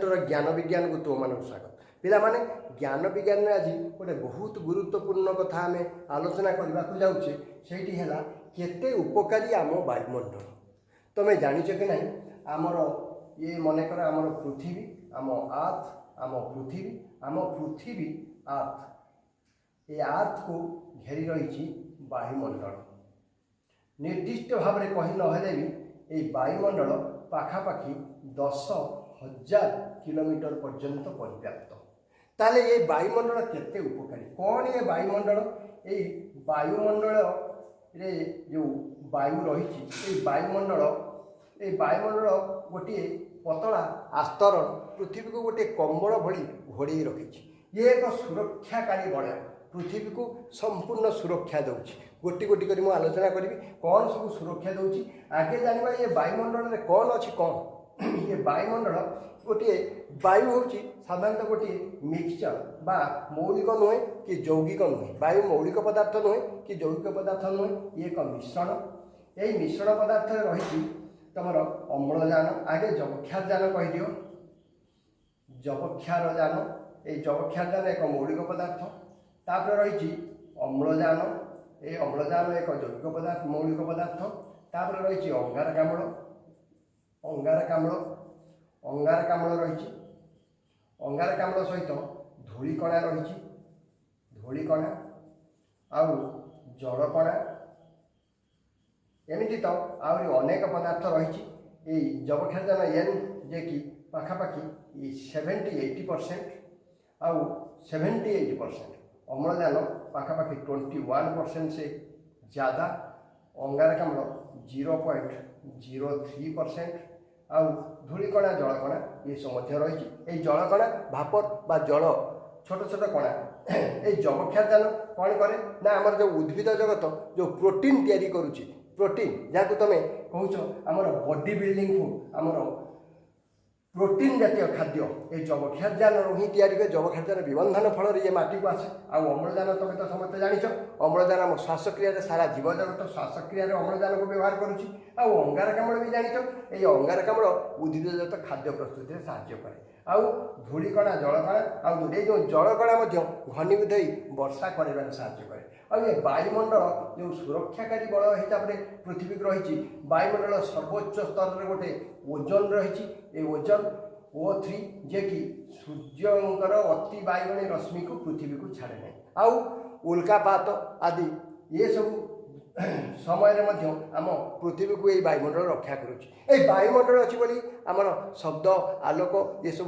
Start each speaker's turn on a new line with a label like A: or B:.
A: semester ज्ञान विज्ञान को तुम मानक स्वागत पिलामाने ज्ञान विज्ञान आज गोटे बहुत गुरुत्वपूर्ण कथा आम आलोचना करने को जाऊे से केते उपकारी आम वायुमंडल तुम जानिच कि नहीं आमर ये मनकर आमर पृथ्वी आम आर्थ आम पृथ्वी आर्थ ये आर्थ को घेरी रही वायुमंडल निर्दिष्ट भाव में कही नहेले भी ये वायुमंडल पाखापाखि 10,000 किलोमीटर पर्यंत परिव्याप्त ताले ये वायुमंडल केते उपकारी कौन ये वायुमंडल ये वायुमंडल रे जो वायु रही वायुमंडल गोटे पतला आस्तरण पृथ्वी को गोटे कंबल भली घोड़े रखी ये एक सुरक्षाकारी बलय पृथ्वी को संपूर्ण सुरक्षा दूसरी गोटी गोटी कर आलोचना करी कौन सब सुरक्षा दूसरी आगे जाना ये वायुमंडल में कौन अच्छी कौन ये वायुमंडल गोटे वायु हूँ साधारणतः गोटे मिक्सचर बा मौलिक नुहे कि यौगिक नुहे वायु मौलिक पदार्थ नुहे कि यौगिक पदार्थ नुहे ये एक मिश्रण यही मिश्रण पदार्थ रही तुम अम्लजान आगे जबक्षार जान कहीदिव जबक्षार जान ये जबक्षार जान एक मौलिक पदार्थ तापर रही अम्लजान ये अम्लजान एक जैविक पदार्थ मौलिक पदार्थ तापर रही अंगारकाम्ल अंगारकाम्ल रही अंगारकाम्ल सहित धूलिकणा रही धूलिकणा आउ जड़कणा एमती तो आहरी अनेक पदार्थ रही जबक्षारजान एन जे कि पाखापाखि 70-80% आउ 70-80% अम्लजान पाखापाखि 21% से ज़्यादा अंगारकाम्ल 0.03% आउ धूलिकणा जलकणा ये सब रही जलकणा भापर बा जल छोट छोट कणा ये जबक्षारजान कौन करे ना आमर जो उद्भिद जगत जो प्रोटीन तैयारी करुच्ची प्रोटीन जहाँ तुम कौच आमर बॉडी बिल्डिंग को आमर प्रोटीन जातीय खाद्य ये जबक्षारजान ही तैयारी करे जबक्षारजान विबंधन फल ये माटी को आसे अम्लजान तुम तो समस्त जानिच अम्लजान आम श्वासक्रिया सारा जीव जगत श्वासक्रिया अम्लजान को व्यवहार करुच्ची अंगारकाम्ल भी जानिच ये अंगारकाम्ल उद्भिद जगत खाद्य प्रस्तुति में साहाय्य करे आउ धूलिकणा जलकणा आउ जो जलकणा घनीभूत हो वर्षा कर साहाय्य करे और ये वायुमंडल जो सुरक्षाकारी बल हिसाब से पृथ्वी को रही वायुमंडल सर्वोच्च स्तर में गोटे ओजोन रही ये ओजोन O3 जे कि सूर्यंकर अति बाइगणी रश्मि को पृथ्वी को छाड़े नहीं आउ उल्कापात आदि ये सब समय आम पृथ्वी को ये वायुमंडल रक्षा करुच्ची वायुमंडल अच्छी बोली आमर शब्द आलोक ये सब